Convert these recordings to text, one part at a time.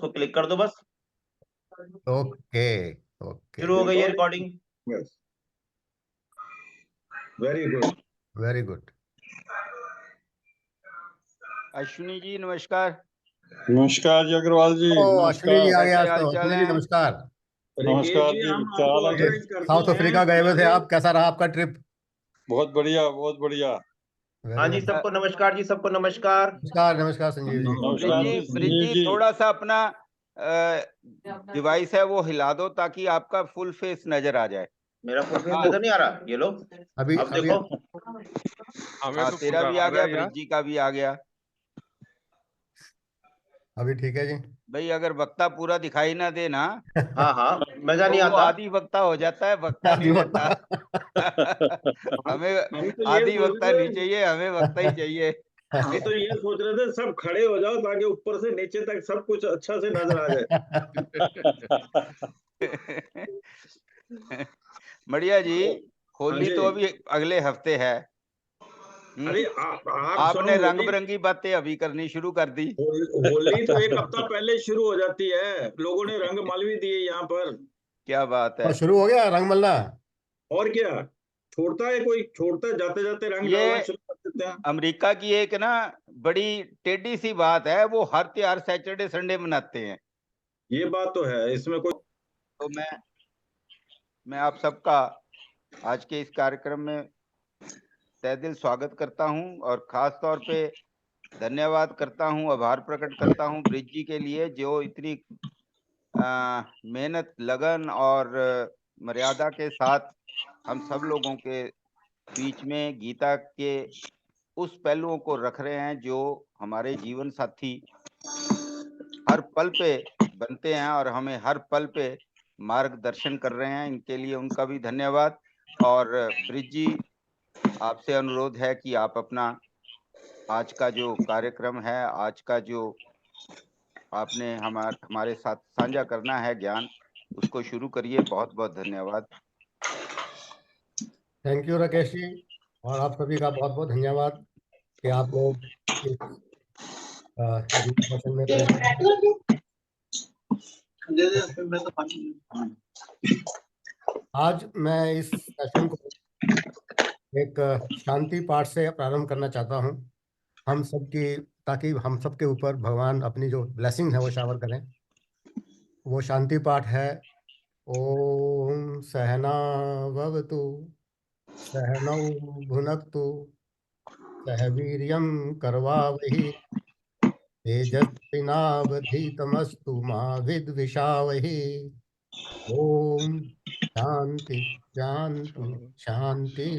उसको क्लिक कर दो बस। ओके ओके, शुरू हो गई है recording. Yes, very good. Very good. Ashwini ji नमस्कार। नमस्कार जी अग्रवाल जी, ओ अश्विनी जी आ नमस्कार। गए आज कैसे तो। हालचाल अश्विनी जी हैं? नमस्कार। नमस्कार जी, हम क्या आपको हाल है? ऑर्गेनाइज करते साउथ हैं। अफ्रीका गए हुए थे आप, कैसा रहा आपका ट्रिप? बहुत बढ़िया, बहुत बढ़िया। हाँ जी, वेरी सबको नमस्कार जी, सबको नमस्कार। नमस्कार। नमस्कार संजीव जी। नमस्कार ब्रिज जी, जी संजीव जी। थोड़ा सा अपना डिवाइस है वो हिला दो ताकि आपका फुल फेस नजर आ जाए। मेरा फुल फेस नजर नहीं आ रहा, ये लो अभी अब अभी देखो। हाँ तेरा भी आ गया, ब्रिज जी का भी आ गया। अभी ठीक है जी। भाई अगर वक्ता पूरा दिखाई ना दे ना हाँ हाँ, मजा तो नहीं वो आता। आधी वक्ता हो जाता है, वक्ता नहीं रहता। हमें हम तो ये आधी सोच वक्ता रहे नहीं चाहिए, हमें वक्ता ही चाहिए। हम तो ये सोच रहे थे सब खड़े हो जाओ ताकि ऊपर से नीचे तक सब कुछ अच्छा से नजर आ जाए। बढ़िया जी। हाँ होली जी। तो अभी अगले हफ्ते है। अरे आप सुनो, आपने रंग होली बिरंगी बातें अभी करनी शुरू कर दी। होली तो एक हफ्ता पहले शुरू हो जाती है। लोगों ने रंग मल भी दिए यहाँ पर। क्या बात है। और शुरू हो गया रंग मलना। और क्या, छोड़ता है कोई? छोड़ता है, जाते जाते रंग ये डालना शुरू कर देते हैं। अमेरिका की एक ना बड़ी टेढ़ी सी बात है, वो हर त्योहार सैटरडे संडे मनाते हैं। ये बात तो है, इसमें कोई तो मैं आप सबका आज के इस कार्यक्रम में तहे दिल स्वागत करता हूं और खास तौर पे धन्यवाद करता हूं, आभार प्रकट करता हूं ब्रिज जी के लिए, जो इतनी मेहनत, लगन और मर्यादा के साथ हम सब लोगों के बीच में गीता के उस पहलुओं को रख रहे हैं जो हमारे जीवन साथी हर पल पे बनते हैं और हमें हर पल पे मार्गदर्शन कर रहे हैं। इनके लिए उनका भी धन्यवाद। और ब्रिज जी, आपसे अनुरोध है कि आप अपना आज का जो कार्यक्रम है, आज का जो आपने हमारे साथ साझा करना है ज्ञान, उसको शुरू करिए। बहुत बहुत धन्यवाद। थैंक यू राकेश जी, और आप सभी का बहुत बहुत धन्यवाद कि आप लोग इस गीता सेशन में प्रेजेंट हैं। आज मैं इस सेशन को एक शांति पाठ से प्रारंभ करना चाहता हूँ, हम सबकी, ताकि हम सबके ऊपर भगवान अपनी जो ब्लेसिंग है वो शावर करें। वो शांति पाठ है, ओम सहना भवतु सहनौ भुनक्तु सह वीर्यं करवावहि तेजस्विनावधीतमस्तु मा विद्विषावहि। ओम शांति शांति शांति।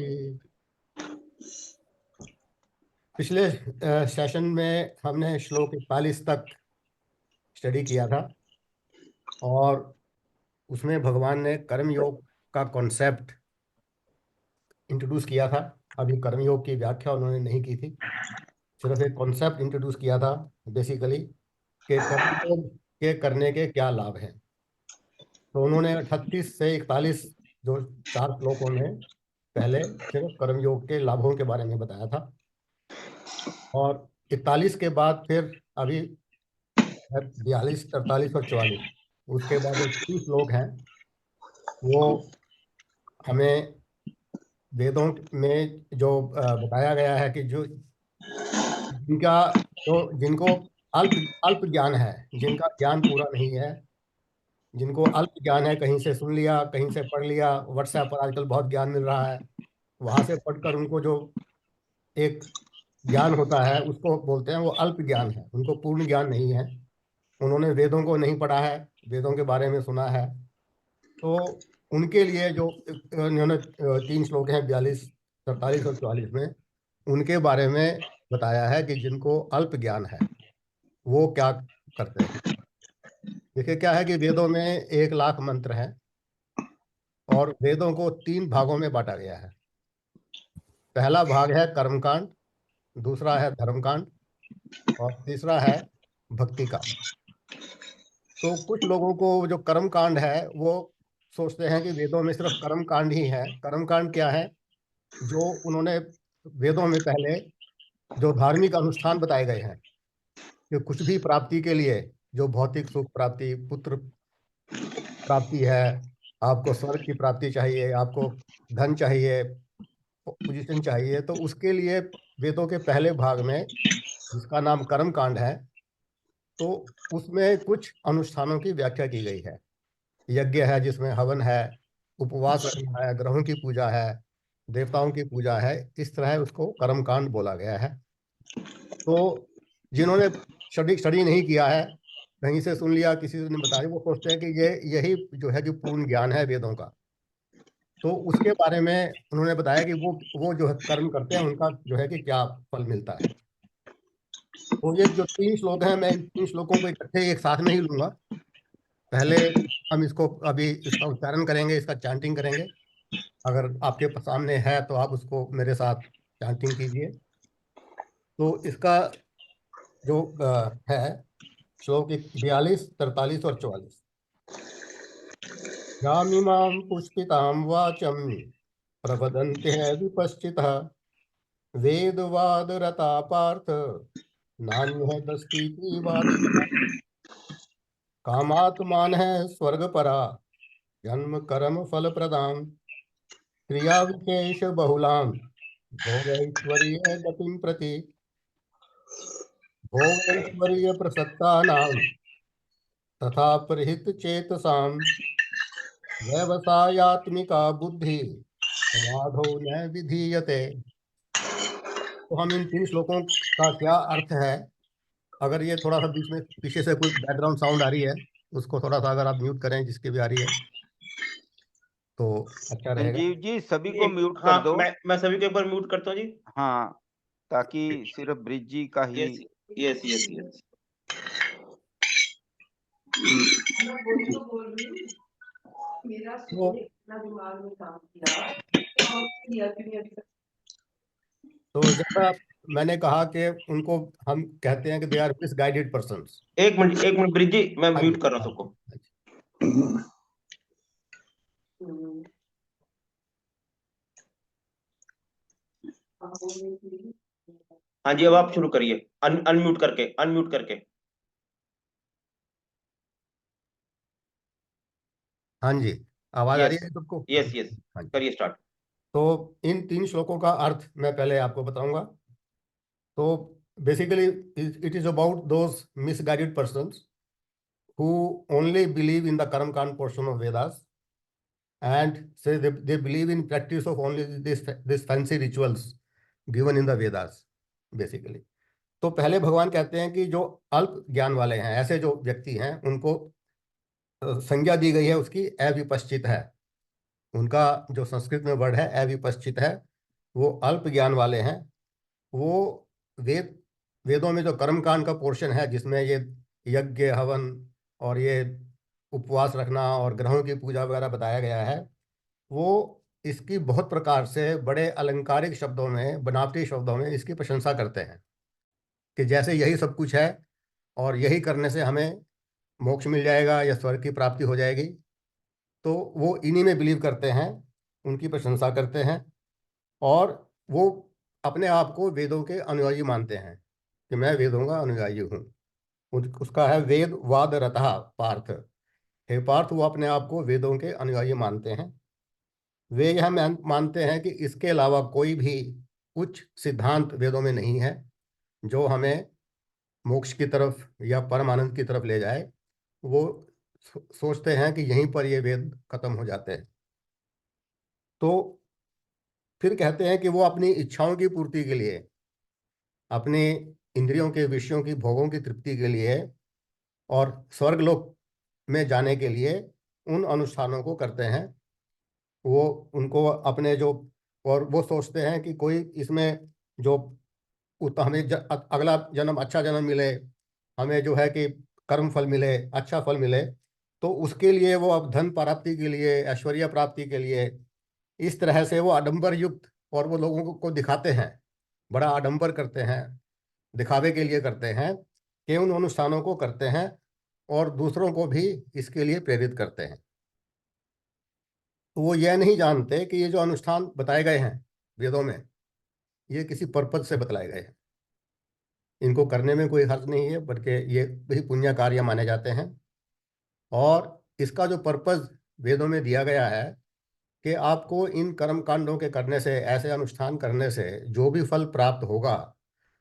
पिछले सेशन में हमने श्लोक 41 तक स्टडी किया था और उसमें भगवान ने कर्म योग का कॉन्सेप्ट इंट्रोड्यूस किया था। अभी कर्म योग की व्याख्या उन्होंने नहीं की थी, सिर्फ एक कॉन्सेप्ट इंट्रोड्यूस किया था बेसिकली, कि कर्म योग के करने के क्या लाभ हैं। तो उन्होंने 38 से 41 जो 4 श्लोकों में पहले सिर्फ कर्मयोग के लाभों के बारे में बताया था, और 41 के बाद फिर अभी 42, 43 और 44, उसके बाद जो 3 श्लोक हैं वो हमें वेदों में जो बताया गया है कि जो जिनका जिनको अल्प अल्प ज्ञान है, जिनका ज्ञान पूरा नहीं है, जिनको अल्प ज्ञान है, कहीं से सुन लिया, कहीं से पढ़ लिया, व्हाट्सएप पर आजकल बहुत ज्ञान मिल रहा है, वहां से पढ़कर उनको जो एक ज्ञान होता है उसको बोलते हैं वो अल्प ज्ञान है, उनको पूर्ण ज्ञान नहीं है। उन्होंने वेदों को नहीं पढ़ा है, वेदों के बारे में सुना है, तो उनके लिए जो उन्होंने 3 श्लोक हैं 42, 43 और 44 में, उनके बारे में बताया है कि जिनको अल्प ज्ञान है वो क्या करते हैं। देखिए क्या है कि वेदों में 1 लाख मंत्र हैं और वेदों को 3 भागों में बांटा गया है। पहला भाग है कर्मकांड, दूसरा है धर्मकांड और तीसरा है भक्ति कांड। तो कुछ लोगों को जो कर्म कांड है वो सोचते हैं कि वेदों में सिर्फ कर्म कांड ही है। कर्म कांड क्या है? जो उन्होंने वेदों में पहले जो धार्मिक अनुष्ठान बताए गए हैं कि कुछ भी प्राप्ति के लिए जो भौतिक सुख प्राप्ति, पुत्र प्राप्ति है, आपको स्वर्ग की प्राप्ति चाहिए, आपको धन चाहिए, पोजीशन चाहिए, तो उसके लिए वेदों के पहले भाग में, जिसका नाम कर्म कांड है, तो उसमें कुछ अनुष्ठानों की व्याख्या की गई है। यज्ञ है जिसमें हवन है, उपवास रखना है, ग्रहों की पूजा है, देवताओं की पूजा है, इस तरह उसको कर्म कांड बोला गया है। तो जिन्होंने स्टडी नहीं किया है, कहीं से सुन लिया, किसी ने बताया, वो सोचते हैं कि ये यही जो है कि पूर्ण ज्ञान है वेदों का। तो उसके बारे में उन्होंने बताया कि वो जो है कर्म करते हैं, उनका जो है कि क्या फल मिलता है। तो ये जो 3 श्लोक हैं, मैं इन 3 श्लोकों को इकट्ठे एक साथ में ही लूंगा। पहले हम इसको अभी इसका उच्चारण करेंगे, इसका चैंटिंग करेंगे। अगर आपके सामने है तो आप उसको मेरे साथ चैंटिंग कीजिए। तो इसका जो है श्लोक 42, 43 और 44। यामिमां पुष्पितां वाचं प्रवदन्ति विपश्चितः वेदवादरता पार्थ नान्यदस्तीति वादिनः। कामात्मान है स्वर्ग परा जन्म कर्म फल प्रदां क्रिया विशेष बहुलां भोगैश्वर्य गतिं प्रति भोगैश्वर्य प्रसक्तानां तथा प्रहित चेतसां व्यवसायात्मिका बुद्धि समाधो न विधीयते। तो हम इन 3 श्लोकों का क्या अर्थ है, अगर ये थोड़ा सा बीच में पीछे से कोई बैकग्राउंड साउंड आ रही है, उसको थोड़ा सा अगर आप म्यूट करें, जिसकी भी आ रही है तो अच्छा रहेगा। संजीव जी सभी को म्यूट हाँ, कर दो। मैं सभी को एक बार म्यूट करता हूँ जी। हाँ, ताकि सिर्फ ब्रिज जी का ही। Yes yes yes yes. तो जैसा मैंने कहा कि उनको हम कहते हैं कि दे आर मिसगाइडेड पर्सन्स। एक मिनट ब्रिज जी, मैं म्यूट कर रहा हूँ सबको। हाँ जी, अब आप शुरू करिए, अनम्यूट करके। हाँ जी, आवाज आ रही यस है सबको? यस यस, हाँ जी। करिए स्टार्ट। तो इन 3 श्लोकों का अर्थ मैं पहले आपको बताऊंगा। तो basically it is about those misguided persons who only believe in the Karam Kand portion of Vedas and say they believe in practice of only this fancy rituals given in the Vedas basically. तो पहले भगवान कहते हैं कि जो अल्प ज्ञान वाले हैं, ऐसे जो व्यक्ति हैं, उनको संज्ञा दी गई है उसकी अविपश्चित है। उनका जो संस्कृत में वर्ड है अविपश्चित है, वो अल्प ज्ञान वाले हैं। वो वेदों में जो कर्मकांड का पोर्शन है, जिसमें ये यज्ञ हवन और ये उपवास रखना और ग्रहों की पूजा वगैरह बताया गया है, वो इसकी बहुत प्रकार से बड़े अलंकारिक शब्दों में, बनावटी शब्दों में इसकी प्रशंसा करते हैं कि जैसे यही सब कुछ है और यही करने से हमें मोक्ष मिल जाएगा या स्वर्ग की प्राप्ति हो जाएगी। तो वो इन्हीं में बिलीव करते हैं, उनकी प्रशंसा करते हैं, और वो अपने आप को वेदों के अनुयायी मानते हैं कि मैं वेदों का अनुयायी हूँ। उसका है वेद वाद रतः पार्थ। हे पार्थ, वो अपने आप को वेदों के अनुयायी मानते हैं। वे यह मानते हैं कि इसके अलावा कोई भी उच्च सिद्धांत वेदों में नहीं है जो हमें मोक्ष की तरफ या परमानंद की तरफ ले जाए। वो सोचते हैं कि यहीं पर ये वेद खत्म हो जाते हैं। तो फिर कहते हैं कि वो अपनी इच्छाओं की पूर्ति के लिए, अपने इंद्रियों के विषयों की, भोगों की तृप्ति के लिए और स्वर्गलोक में जाने के लिए उन अनुष्ठानों को करते हैं। वो उनको अपने जो, और वो सोचते हैं कि कोई इसमें जो हमें अगला जन्म, अच्छा जन्म मिले, हमें जो है कि कर्म फल मिले, अच्छा फल मिले, तो उसके लिए वो अब धन प्राप्ति के लिए, ऐश्वर्य प्राप्ति के लिए इस तरह से वो आडंबर युक्त, और वो लोगों को दिखाते हैं, बड़ा आडंबर करते हैं, दिखावे के लिए करते हैं कि उन अनुष्ठानों को करते हैं और दूसरों को भी इसके लिए प्रेरित करते हैं। तो वो यह नहीं जानते कि ये जो अनुष्ठान बताए गए हैं वेदों में, ये किसी पर्पज से बतलाए गए हैं। इनको करने में कोई हर्ज नहीं है, बल्कि ये भी पुण्य कार्य माने जाते हैं। और इसका जो पर्पस वेदों में दिया गया है कि आपको इन कर्म कांडों के करने से, ऐसे अनुष्ठान करने से जो भी फल प्राप्त होगा,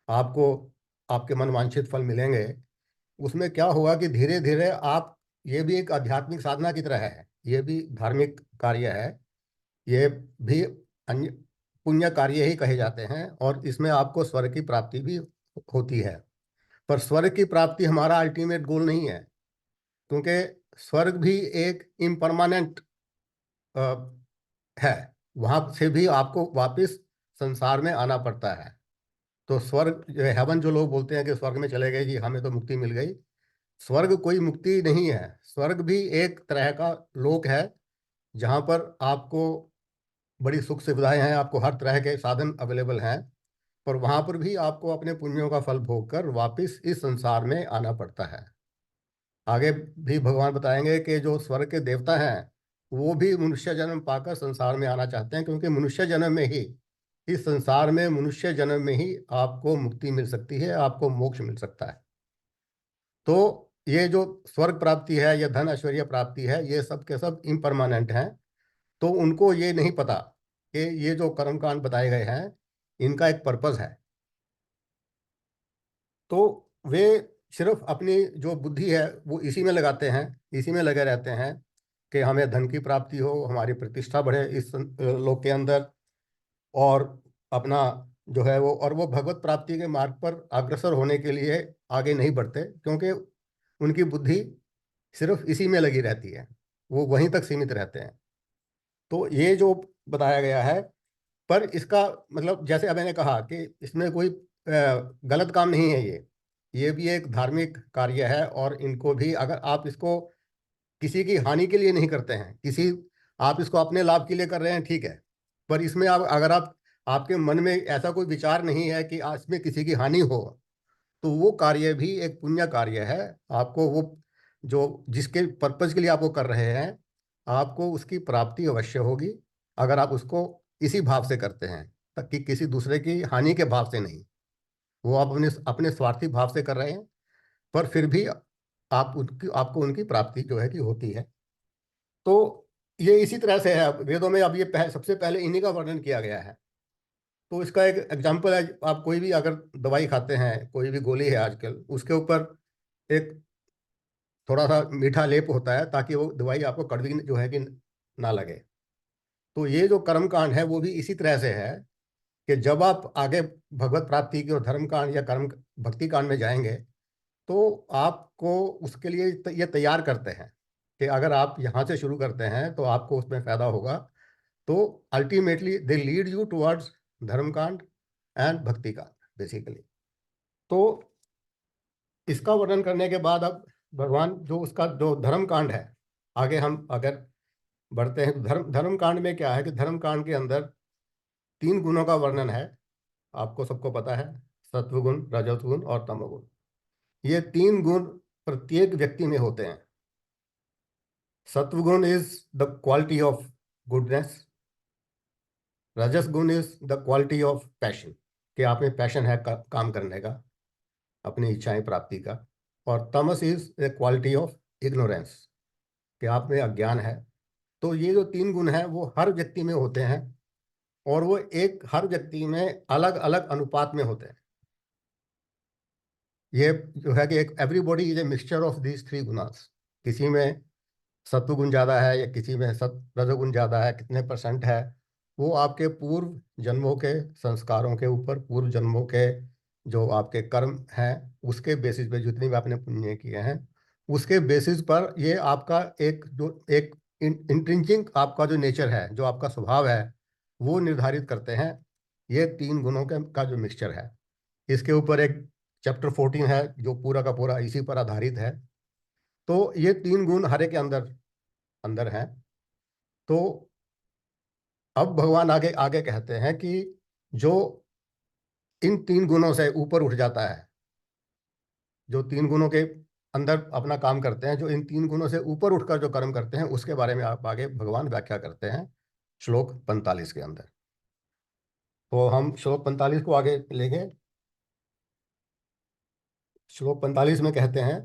आपको आपके मनवांछित फल मिलेंगे। उसमें क्या होगा कि धीरे धीरे आप, ये भी एक आध्यात्मिक साधना की तरह है, ये भी धार्मिक कार्य है, ये भी अन्य पुण्य कार्य ही कहे जाते हैं, और इसमें आपको स्वर्ग की प्राप्ति भी होती है। पर स्वर्ग की प्राप्ति हमारा अल्टीमेट गोल नहीं है, क्योंकि स्वर्ग भी एक इम्परमानेंट है। वहां से भी आपको वापस संसार में आना पड़ता है। तो स्वर्ग जो है, हेवन, जो लोग बोलते हैं कि स्वर्ग में चले गए जी, हमें तो मुक्ति मिल गई, स्वर्ग कोई मुक्ति नहीं है। स्वर्ग भी एक तरह का लोक है, जहाँ पर आपको बड़ी सुख सुविधाएं हैं, आपको हर तरह के साधन अवेलेबल हैं, पर वहाँ पर भी आपको अपने पुण्यों का फल भोग कर वापस इस संसार में आना पड़ता है। आगे भी भगवान बताएंगे कि जो स्वर्ग के देवता हैं वो भी मनुष्य जन्म पाकर संसार में आना चाहते हैं, क्योंकि मनुष्य जन्म में ही, इस संसार में मनुष्य जन्म में ही आपको मुक्ति मिल सकती है, आपको मोक्ष मिल सकता है। तो ये जो स्वर्ग प्राप्ति है या धन ऐश्वर्य प्राप्ति है, ये सब के सब इम्परमानेंट हैं। तो उनको ये नहीं पता कि ये जो कर्मकांड बताए गए हैं, इनका एक पर्पस है। तो वे सिर्फ अपनी जो बुद्धि है वो इसी में लगाते हैं, इसी में लगे रहते हैं कि हमें धन की प्राप्ति हो, हमारी प्रतिष्ठा बढ़े इस लोक के अंदर, और अपना जो है वो, और वो भगवत प्राप्ति के मार्ग पर अग्रसर होने के लिए आगे नहीं बढ़ते, क्योंकि उनकी बुद्धि सिर्फ इसी में लगी रहती है, वो वहीं तक सीमित रहते हैं। तो ये जो बताया गया है, पर इसका मतलब, जैसे अब मैंने कहा कि इसमें कोई गलत काम नहीं है, ये भी एक धार्मिक कार्य है, और इनको भी अगर आप इसको किसी की हानि के लिए नहीं करते हैं, आप इसको अपने लाभ के लिए कर रहे हैं, ठीक है, पर इसमें आप, अगर आपके मन में ऐसा कोई विचार नहीं है कि इसमें किसी की हानि हो, तो वो कार्य भी एक पुण्य कार्य है। आपको वो, जो जिसके पर्पज के लिए आप वो कर रहे हैं, आपको उसकी प्राप्ति अवश्य होगी, अगर आप उसको इसी भाव से करते हैं, ताकि किसी दूसरे की हानि के भाव से नहीं। वो आप अपने अपने स्वार्थी भाव से कर रहे हैं, पर फिर भी आपको उनकी प्राप्ति जो है कि होती है। तो ये इसी तरह से है वेदों में। अब ये सबसे पहले इन्हीं का वर्णन किया गया है। तो इसका एक एग्जाम्पल है, आप कोई भी अगर दवाई खाते हैं, कोई भी गोली है आजकल, उसके ऊपर एक थोड़ा सा मीठा लेप होता है, ताकि वो दवाई आपको कड़वी जो है कि ना लगे। तो ये जो कर्म कांड है वो भी इसी तरह से है कि जब आप आगे भगवत प्राप्ति की और धर्म कांड या कर्म भक्ति कांड में जाएंगे, तो आपको उसके लिए ये तैयार करते हैं कि अगर आप यहाँ से शुरू करते हैं तो आपको उसमें फायदा होगा। तो ultimately they lead you towards धर्म कांड एंड भक्ति कांड बेसिकली। तो इसका वर्णन करने के बाद अब भगवान जो उसका जो धर्म कांड है, आगे हम अगर बढ़ते हैं, तो धर्म कांड में क्या है कि धर्म कांड के अंदर 3 गुणों का वर्णन है। आपको सबको पता है, सत्वगुण, रजोगुण और तमोगुण। ये 3 गुण प्रत्येक व्यक्ति में होते हैं। सत्वगुण is the quality of goodness, रजस गुण is the quality of passion, कि आप में पैशन है काम करने का, अपनी इच्छाएं प्राप्ति का। और तमस is the quality of ignorance, कि आप में अज्ञान है। तो ये जो 3 गुण हैं वो हर व्यक्ति में होते हैं, और वो हर व्यक्ति में अलग अलग अनुपात में होते हैं। ये जो है कि एक everybody is a mixture of these 3 gunas. किसी में सत्वगुण ज़्यादा है या किसी में रजोगुण ज़्यादा है, कितने % है, वो आपके पूर्व जन्मों के संस्कारों के ऊपर, पूर्व जन्मों के जो आपके कर्म हैं उसके बेसिस पे, जितने भी आपने पुण्य किए हैं उसके बेसिस पर, ये आपका एक इंट्रिंसिक आपका जो नेचर है, जो आपका स्वभाव है, वो निर्धारित करते हैं ये 3 गुणों का जो मिक्सचर है। इसके ऊपर एक चैप्टर 14 है जो पूरा का पूरा इसी पर आधारित है। तो ये 3 गुण हर एक के अंदर अंदर हैं। तो अब भगवान आगे आगे कहते हैं कि जो इन 3 गुणों से ऊपर उठ जाता है, जो 3 गुणों के अंदर अपना काम करते हैं, जो इन 3 गुणों से ऊपर उठकर जो कर्म करते हैं, उसके बारे में आप आगे भगवान व्याख्या करते हैं श्लोक 45 के अंदर। तो हम श्लोक 45 को आगे लेंगे। श्लोक 45 में कहते हैं,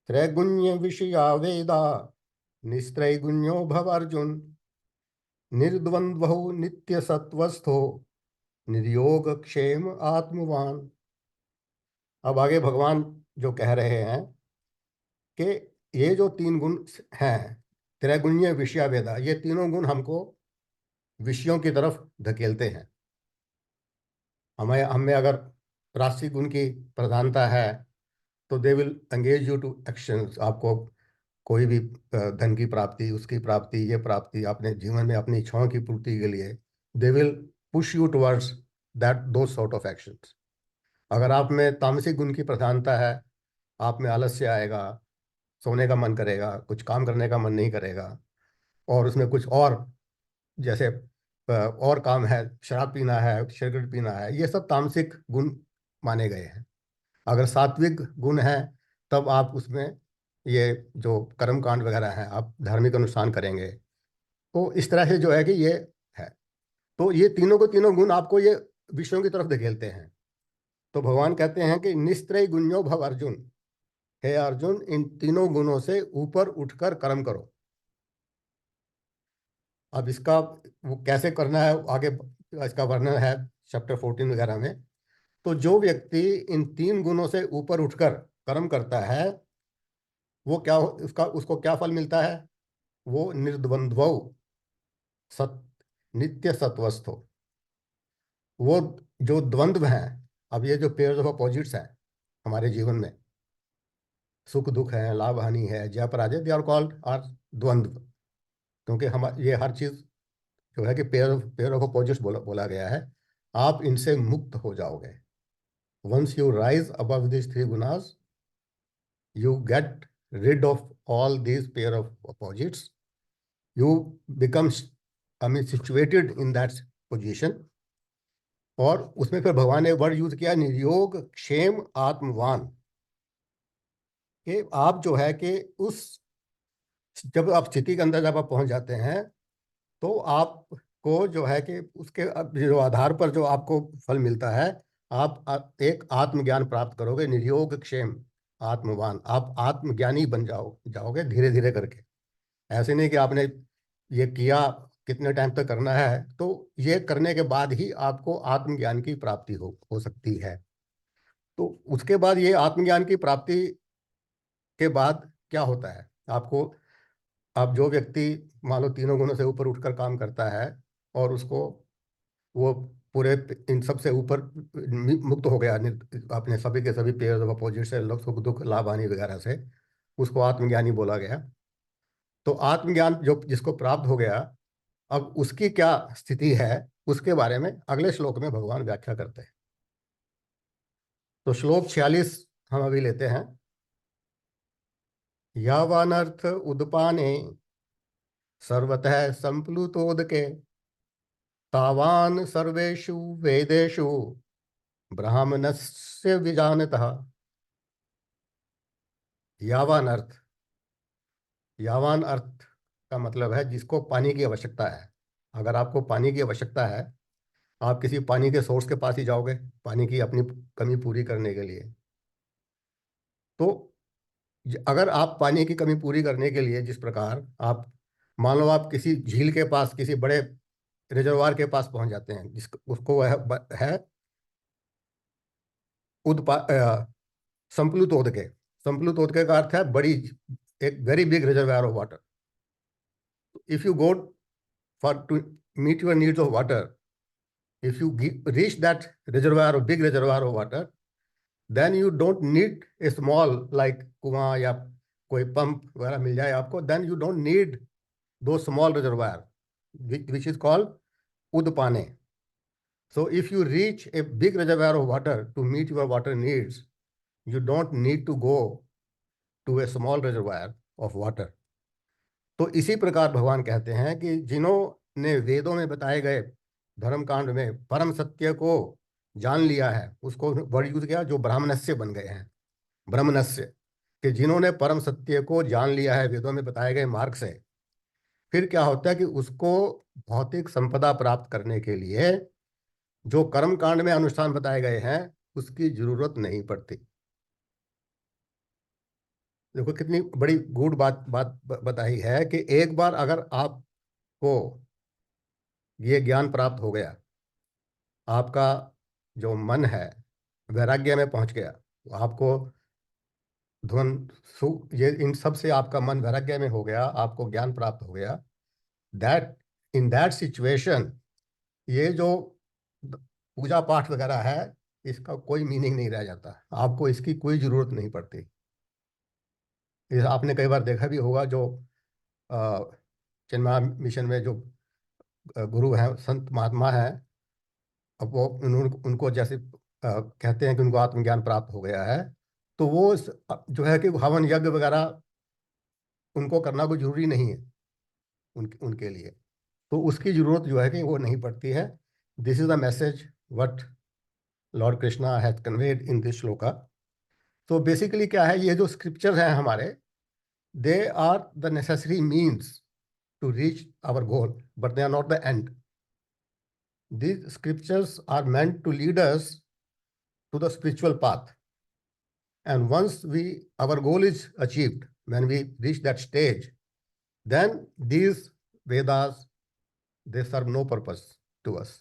त्रैगुण्य विषया वेदा निस्त्रैगुण्यो भव अर्जुन, निर्द्वंद्वो नित्य सत्वस्थो निर्योग क्षेम आत्मवान। अब आगे भगवान जो कह रहे हैं कि ये जो 3 गुण हैं, त्रैगुण्य विषया वेदा, ये तीनों गुण हमको विषयों की तरफ धकेलते हैं। हमें अगर राशि गुण की प्रधानता है तो they will engage you to actions. आपको कोई भी धन की प्राप्ति, उसकी प्राप्ति, ये प्राप्ति, अपने जीवन में अपनी इच्छाओं की पूर्ति के लिए they will push you towards that दो सॉर्ट ऑफ एक्शंस। अगर आप में तामसिक गुण की प्रधानता है, आप में आलस्य आएगा, सोने का मन करेगा, कुछ काम करने का मन नहीं करेगा, और उसमें कुछ और जैसे और काम है, शराब पीना है, सिगरेट पीना है, ये सब तामसिक गुण माने गए हैं। अगर सात्विक गुण है तब आप उसमें ये जो कर्म कांड वगैरह हैं, आप धार्मिक अनुष्ठान करेंगे। तो इस तरह से जो है कि ये है, तो ये तीनों को तीनों गुण आपको ये विषयों की तरफ धकेलते हैं। तो भगवान कहते हैं कि निस्त्रय गुण्यो भव अर्जुन, हे अर्जुन, इन तीनों गुणों से ऊपर उठकर कर्म करो। अब इसका वो कैसे करना है, आगे इसका वर्णन है चैप्टर 14 वगैरह में। तो जो व्यक्ति इन 3 गुणों से ऊपर उठकर कर्म करता है, वो क्या उसको क्या फल मिलता है? वो निर्द्वंद्वौ सत नित्य सत्वस्थो। वो जो द्वंद्व हैं, अब ये जो पेयर्स ऑफ अपोजिट्स हैं हमारे जीवन में, सुख दुख है, लाभ हानि है, जय पराजय, दे आर कॉल्ड आर द्वंद्व। क्योंकि हम ये हर चीज जो है कि पेयर ऑफ अपोजिट्स बोला गया है। आप इनसे मुक्त हो जाओगे। Once you rise above this 3 gunas, you get rid of all these pair of opposites, you become situated in that position। और उसमें फिर भगवान ने वर्ड यूज किया, निर्योग क्षेम आत्मवान, कि आप जो है कि उस जब आप स्थिति के अंदर जब आप पहुंच जाते हैं तो आपको जो है कि उसके जो आधार पर जो आपको फल मिलता है, आप एक आत्मज्ञान प्राप्त करोगे। निर्योग क्षेम आत्मवान, आप आत्मज्ञानी बन जाओगे धीरे धीरे करके। ऐसे नहीं कि आपने ये किया, कितने टाइम तक करना है, तो ये करने के बाद ही आपको आत्मज्ञान की प्राप्ति हो सकती है। तो उसके बाद ये आत्मज्ञान की प्राप्ति के बाद क्या होता है आपको? अब जो व्यक्ति मान लो तीनों गुणों से ऊपर उठकर काम करता है और उसको वो पूरे इन सब से ऊपर मुक्त हो गया, अपने सभी के सभी पेयर्स ऑफ अपोजिट से, सुख दुख लाभ हानि वगैरह से, उसको आत्मज्ञानी बोला गया। तो आत्मज्ञान जो जिसको प्राप्त हो गया, अब उसकी क्या स्थिति है उसके बारे में अगले श्लोक में भगवान व्याख्या करते हैं। तो श्लोक 46 हम अभी लेते हैं। यावानर्थ उदपाने सर्वतः संप्लुतोदके, तावान सर्वेषु वेदेषु ब्राह्मणस्य विजानतः। यावान अर्थ, यावान अर्थ का मतलब है जिसको पानी की आवश्यकता है। अगर आपको पानी की आवश्यकता है, आप किसी पानी के सोर्स के पास ही जाओगे पानी की अपनी कमी पूरी करने के लिए। तो अगर आप पानी की कमी पूरी करने के लिए, जिस प्रकार आप मान लो आप किसी झील के पास, किसी बड़े रिजर्वायर के पास पहुंच जाते हैं, उसको है संप्लुतोदके। संप्लुतोदके का अर्थ है बड़ी, एक very big reservoir of water. If you go for to meet your needs of water, if you reach that reservoir or big reservoir of water, then you don't need a small like कुआं या कोई pump वगैरह मिल जाए आपको, then you don't need those small reservoir which is called udpane. So if you reach a big reservoir of water to meet your water needs, you don't need to go to a small reservoir of water. तो इसी प्रकार भगवान कहते हैं कि जिन्होंने वेदों में बताए गए धर्म कांड में परम सत्य को जान लिया है, उसको वर्ड यूज किया जो ब्राह्मणस्य बन गए हैं। ब्रह्मणस्य, कि जिन्होंने परम सत्य को जान लिया है वेदों में बताए गए मार्ग से, फिर क्या होता है कि उसको भौतिक संपदा प्राप्त करने के लिए जो कर्म कांड में अनुष्ठान बताए गए हैं उसकी जरूरत नहीं पड़ती। देखो कितनी बड़ी गुड बात बात बताई है कि एक बार अगर आपको ये ज्ञान प्राप्त हो गया, आपका जो मन है वैराग्य में पहुंच गया, आपको ध्वन सुख ये इन सब से आपका मन वैराग्य में हो गया, आपको ज्ञान प्राप्त हो गया, दैट इन दैट सिचुएशन ये जो पूजा पाठ वगैरह है इसका कोई मीनिंग नहीं रह जाता, आपको इसकी कोई जरूरत नहीं पड़ती। आपने कई बार देखा भी होगा जो चिन्मय मिशन में जो गुरु हैं, संत महात्मा हैं, अब वो उनको जैसे कहते हैं कि उनको आत्मज्ञान प्राप्त हो गया है, तो वो जो है कि हवन यज्ञ वगैरह उनको करना कोई जरूरी नहीं है उनके लिए, तो उसकी जरूरत जो है कि वो नहीं पड़ती है। This is the message what lord Krishna has conveyed in this shloka. तो बेसिकली क्या है, ये जो स्क्रिप्चर हैं हमारे, they are the necessary means to reach our goal, but they are not the end. These scriptures are meant to lead us to the spiritual path. And once our goal is achieved, when we reach that stage, then these Vedas, they serve no purpose to us.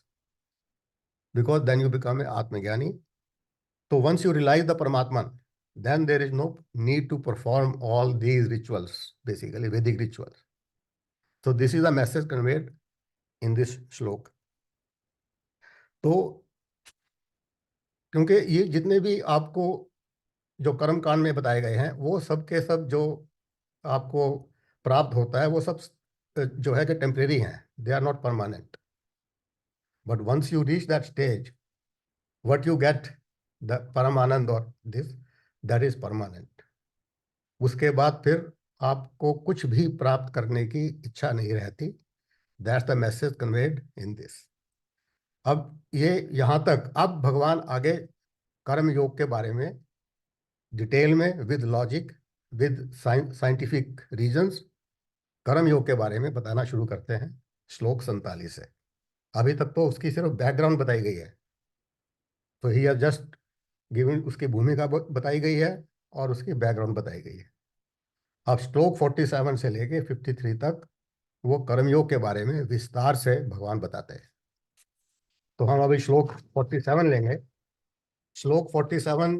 Because then you become an Atmagyani. So once you realize the Paramatman, then there is no need to perform all these rituals, basically Vedic rituals. So this is the message conveyed in this श्लोक। तो क्योंकि ये जितने भी आपको जो कर्म कांड में बताए गए हैं वो सब के सब जो आपको प्राप्त होता है वो सब जो है कि टेम्परेरी हैं, they are not permanent. But once you reach that stage, what you get the परमानंद और दिस, दैट इज परमानेंट। उसके बाद फिर आपको कुछ भी प्राप्त करने की इच्छा नहीं रहती। That's the message conveyed in this. अब ये यहाँ तक, अब भगवान आगे कर्म योग के बारे में डिटेल में with logic with scientific reasons कर्म योग के बारे में बताना शुरू करते हैं श्लोक 47 से। अभी तक तो उसकी सिर्फ बैकग्राउंड बताई गई है, तो ही हैज जस्ट गिवन, उसकी भूमिका बताई गई है और उसकी बैकग्राउंड बताई गई है। अब श्लोक 47 से लेके 53 तक वो कर्मयोग के बारे में विस्तार से भगवान बताते हैं। तो हम अभी श्लोक 47 लेंगे। श्लोक 47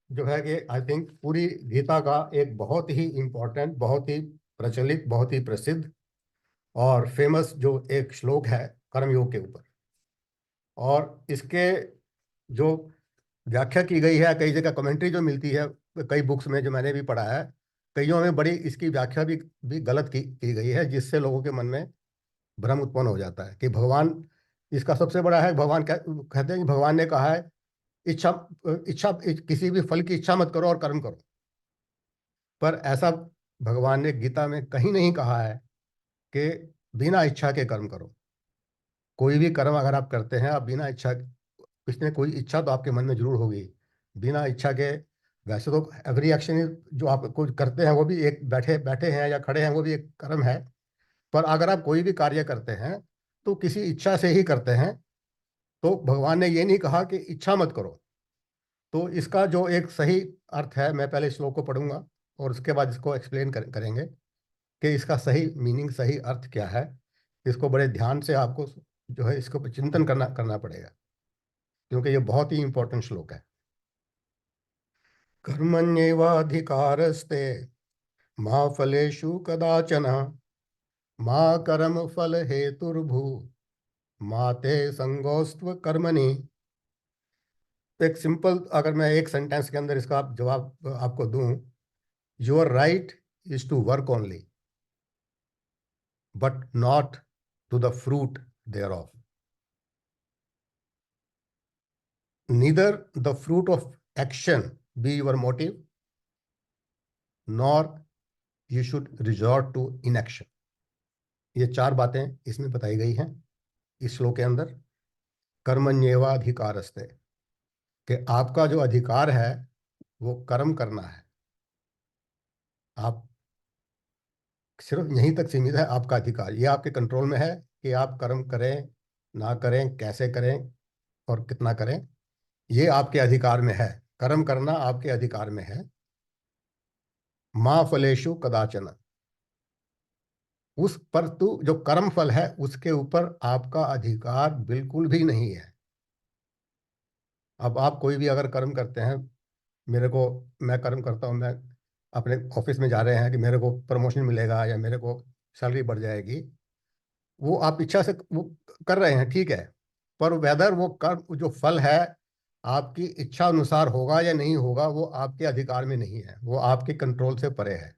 जो है कि आई थिंक पूरी गीता का एक बहुत ही इम्पोर्टेंट, बहुत ही प्रचलित, बहुत ही प्रसिद्ध और फेमस जो एक श्लोक है कर्मयोग के ऊपर। और इसके जो व्याख्या की गई है, कई जगह कमेंट्री जो मिलती है, कई बुक्स में जो मैंने भी पढ़ा है, कईयों में बड़ी इसकी व्याख्या भी गलत की गई है, जिससे लोगों के मन में भ्रम उत्पन्न हो जाता है कि भगवान, इसका सबसे बड़ा है भगवान कहते हैं कि भगवान ने कहा है इच्छा किसी भी फल की इच्छा मत करो और कर्म करो। पर ऐसा भगवान ने गीता में कहीं नहीं कहा है कि बिना इच्छा के कर्म करो। कोई भी कर्म अगर आप करते हैं, आप बिना इच्छा, इसमें कोई इच्छा तो आपके मन में जरूर होगी। बिना इच्छा के, वैसे तो एवरी एक्शन जो आप कुछ करते हैं वो भी एक बैठे हैं या खड़े हैं वो भी एक कर्म है, पर अगर आप कोई भी कार्य करते हैं तो किसी इच्छा से ही करते हैं। तो भगवान ने ये नहीं कहा कि इच्छा मत करो। तो इसका जो एक सही अर्थ है, मैं पहले श्लोक को पढ़ूंगा और उसके बाद इसको एक्सप्लेन करेंगे कि इसका सही मीनिंग, सही अर्थ क्या है। इसको बड़े ध्यान से आपको जो है इसको चिंतन करना पड़ेगा, क्योंकि ये बहुत ही इंपॉर्टेंट श्लोक है। कर्मण्येवाधिकारस्ते मा फलेषु कदाचन मा कर्म फल हेतुर्भू मा ते संगोस्त्व कर्मणि। एक सिंपल, अगर मैं एक सेंटेंस के अंदर इसका जवाब आपको दूं, your right is to work only but not to the fruit thereof. Neither the fruit of action be your motive, nor you should resort to inaction. ये चार बातें इसमें बताई गई हैं इस श्लोक के अंदर। कर्मण्येवाधिकारस्ते, कि आपका जो अधिकार है वो कर्म करना है। आप सिर्फ यहीं तक सीमित है आपका अधिकार, ये आपके कंट्रोल में है कि आप कर्म करें ना करें, कैसे करें और कितना करें, ये आपके अधिकार में है। कर्म करना आपके अधिकार में है। मा फलेषु कदाचन, उस पर तू जो कर्म फल है उसके ऊपर आपका अधिकार बिल्कुल भी नहीं है। अब आप कोई भी अगर कर्म करते हैं, मैं कर्म करता हूँ, मैं अपने ऑफिस में जा रहे हैं कि मेरे को प्रमोशन मिलेगा या मेरे को सैलरी बढ़ जाएगी, वो आप इच्छा से वो कर रहे हैं, ठीक है, पर वेदर वो कर्म जो फल है आपकी इच्छा अनुसार होगा या नहीं होगा, वो आपके अधिकार में नहीं है, वो आपके कंट्रोल से परे है।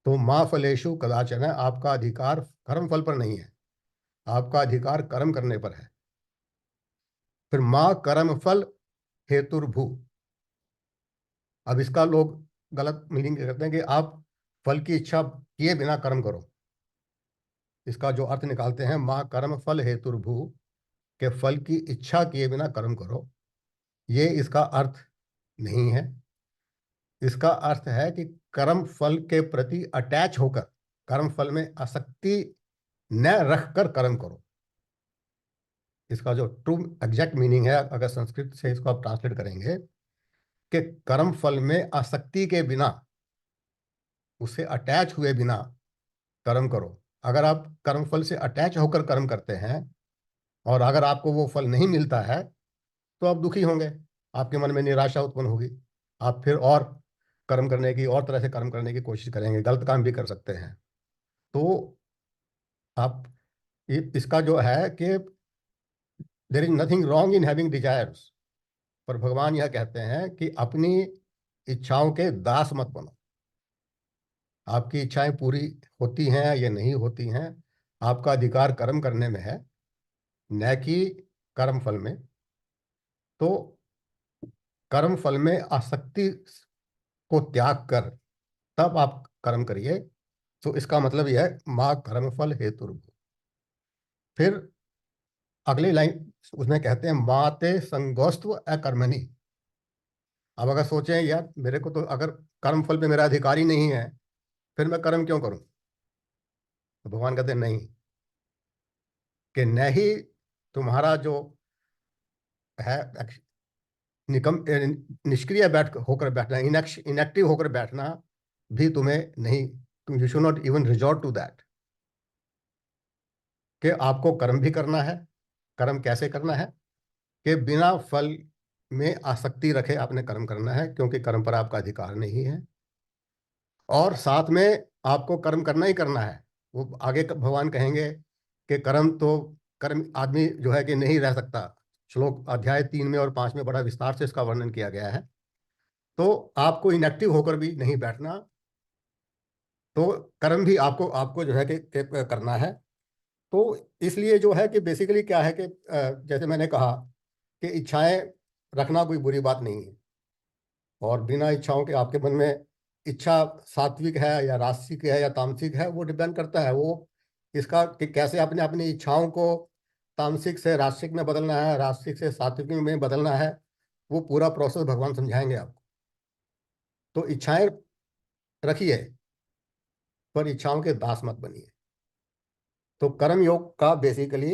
तो माँ फलेषु कदाचन है, आपका अधिकार कर्म फल पर नहीं है, आपका अधिकार कर्म करने पर है। फिर माँ कर्म फल हेतुर्भू, अब इसका लोग गलत मीनिंग करते हैं कि आप फल की इच्छा किए बिना कर्म करो। इसका जो अर्थ निकालते हैं, माँ कर्म फल हेतुर्भू, के फल की इच्छा किए बिना कर्म करो, ये इसका अर्थ नहीं है। इसका अर्थ है कि कर्म फल के प्रति अटैच होकर, कर्म फल में आसक्ति न रखकर कर्म करो। इसका जो ट्रू एग्जैक्ट मीनिंग है, अगर संस्कृत से इसको आप ट्रांसलेट करेंगे, कि कर्म फल में आसक्ति के बिना, उससे अटैच हुए बिना कर्म करो। अगर आप कर्म फल से अटैच होकर कर्म करते हैं और अगर आपको वो फल नहीं मिलता है तो आप दुखी होंगे, आपके मन में निराशा उत्पन्न होगी, आप फिर और कर्म करने की, और तरह से कर्म करने की कोशिश करेंगे, गलत काम भी कर सकते हैं। तो आप इसका जो है कि there is nothing wrong in having desires, पर भगवान यह कहते हैं कि अपनी इच्छाओं के दास मत बनो। आपकी इच्छाएं पूरी होती हैं या नहीं होती हैं, आपका अधिकार कर्म करने में है, न कि कर्म फल में। तो कर्म फल में आसक्ति को त्याग कर तब आप कर्म करिए। तो इसका मतलब यह है, माँ कर्म फल हेतु। फिर अगली लाइन उसमें कहते हैं, माते संगोस्त्व अकर्मणि। अब अगर सोचें यार, मेरे को तो अगर कर्म फल पे मेरा अधिकार ही नहीं है, फिर मैं कर्म क्यों करूं? तो भगवान कहते हैं नहीं, कि नहीं, तुम्हारा जो है निकम निष्क्रिय होकर बैठना, इनएक्टिव होकर बैठना भी तुम्हें नहीं, तुम you should not even resort to that, कि आपको कर्म भी करना है। कर्म कैसे करना है? कि बिना फल में आसक्ति रखे आपने कर्म करना है, क्योंकि कर्म पर आपका अधिकार नहीं है, और साथ में आपको कर्म करना ही करना है। वो आगे भगवान कहेंगे कि कर्म आदमी जो है कि नहीं रह सकता। श्लोक अध्याय 3 में और 5 में बड़ा विस्तार से इसका वर्णन किया गया है। तो आपको इनएक्टिव होकर भी नहीं बैठना, तो कर्म भी आपको आपको जो है कि करना है। तो इसलिए जो है कि बेसिकली क्या है कि जैसे मैंने कहा कि इच्छाएं रखना कोई बुरी बात नहीं है, और बिना इच्छाओं के आपके मन में इच्छा सात्विक है या राजसिक है या तामसिक है, वो डिपेंड करता है वो इसका कि कैसे आपने अपनी इच्छाओं को तामसिक से राजसिक में बदलना है, राजसिक से सात्विक में बदलना है। वो पूरा प्रोसेस भगवान समझाएंगे आपको। तो इच्छाएं रखिए, पर इच्छाओं के दास मत बनिए। तो कर्म योग का बेसिकली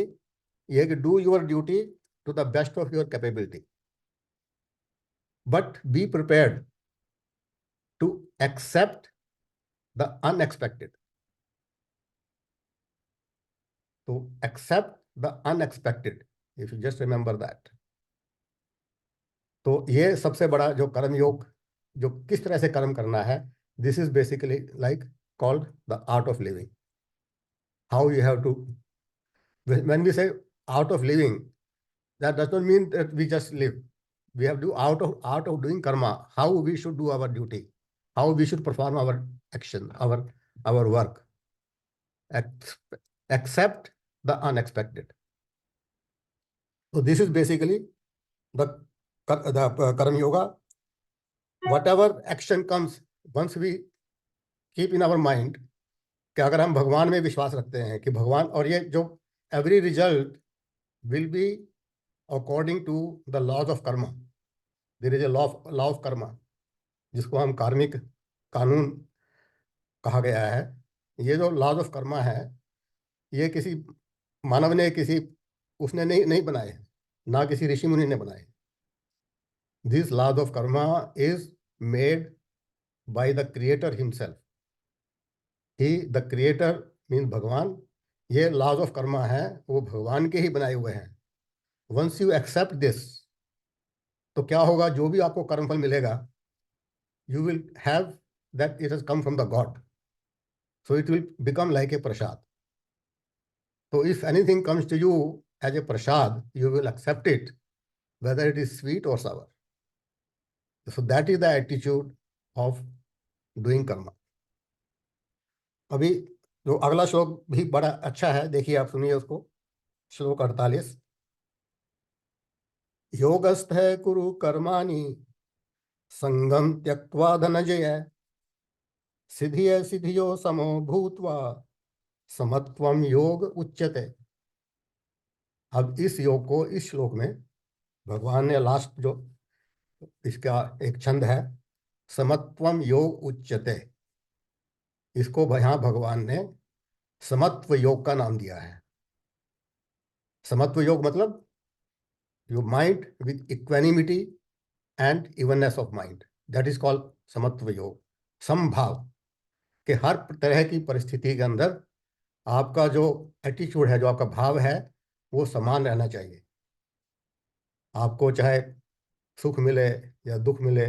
ये कि do your duty to the best of your capability, but be prepared to accept the unexpected. तो accept the unexpected, if you just remember that. तो ये सबसे बड़ा जो कर्म योग, जो किस तरह से कर्म करना है, this is basically like called the art of living. How you have to, when we say art of living, that does not mean that we just live. We have to do out of doing karma, how we should do our duty, how we should perform our action, our work. Accept the unexpected. So this is basically the karma yoga. Whatever action comes, once we keep in our mind कि अगर हम भगवान में विश्वास रखते हैं कि भगवान, और ये जो every result will be according to the laws of karma. There is a law of karma, जिसको हम कार्मिक कानून कहा गया है। ये जो लॉज ऑफ कर्मा है, ये किसी मानव ने उसने नहीं बनाए हैं, ना किसी ऋषि मुनि ने बनाए। This laws of karma is made by the creator himself. He, the creator means भगवान, ये laws of karma है वो भगवान के ही बनाए हुए हैं. Once you accept this, तो क्या होगा, जो भी आपको कर्मफल मिलेगा, you will have that it has come from the God. So it will become like a prasad. So if anything comes to you as a prasad, you will accept it, whether it is sweet or sour. So that is the attitude of doing karma. अभी जो अगला श्लोक भी बड़ा अच्छा है, देखिए आप सुनिए उसको. श्लोक 48. योगस्थ कुरु कर्माणि संगम त्यक्त्वा धनंजय सिद्धिय सिद्धियो समो भूत्वा समत्वम योग उच्यते. अब इस योग को इस श्लोक में भगवान ने लास्ट जो इसका एक छंद है, समत्वम योग उच्यते, इसको यहाँ भगवान ने समत्व योग का नाम दिया है. समत्व योग मतलब your mind with equanimity and evenness of mind, that is called समत्व योग. समभाव के हर तरह की परिस्थिति के अंदर आपका जो एटीट्यूड है, जो आपका भाव है, वो समान रहना चाहिए. आपको चाहे सुख मिले या दुख मिले,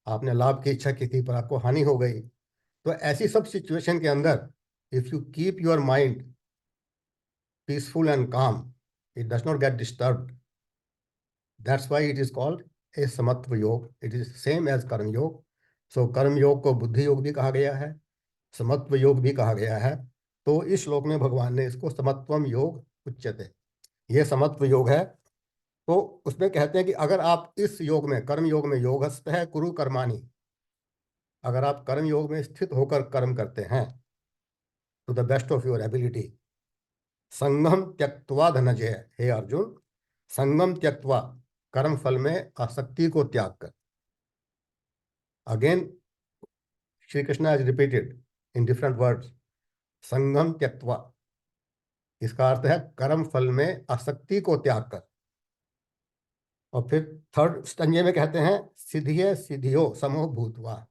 आपने लाभ की इच्छा की थी पर आपको हानि हो गई, तो ऐसी सब सिचुएशन के अंदर if you keep your mind peaceful and काम, it does not get disturbed. That's why it is called a samatva योग. It is same as कर्म योग. So कर्म योग को बुद्धि योग भी कहा गया है, समत्व योग भी कहा गया है. तो इस श्लोक में भगवान ने इसको समत्वम योग उच्यते, ये समत्व योग है. तो उसमें कहते हैं कि अगर आप इस योग में, कर्म योग में, योगस्थ है कुरु कर्माणि, अगर आप कर्म योग में स्थित होकर कर्म करते हैं to the best of your ability, संगम त्यक्त्वा धनंजय, हे अर्जुन, संगम त्यक्त्वा, कर्म फल में आसक्ति को त्याग कर. Again Shri Krishna has repeated in different words संगम त्यक्त्वा, इसका अर्थ है कर्म फल में आसक्ति को त्याग कर. और फिर थर्ड स्टंजे में कहते हैं सिद्धिय सिद्धियो समो भूत्वा,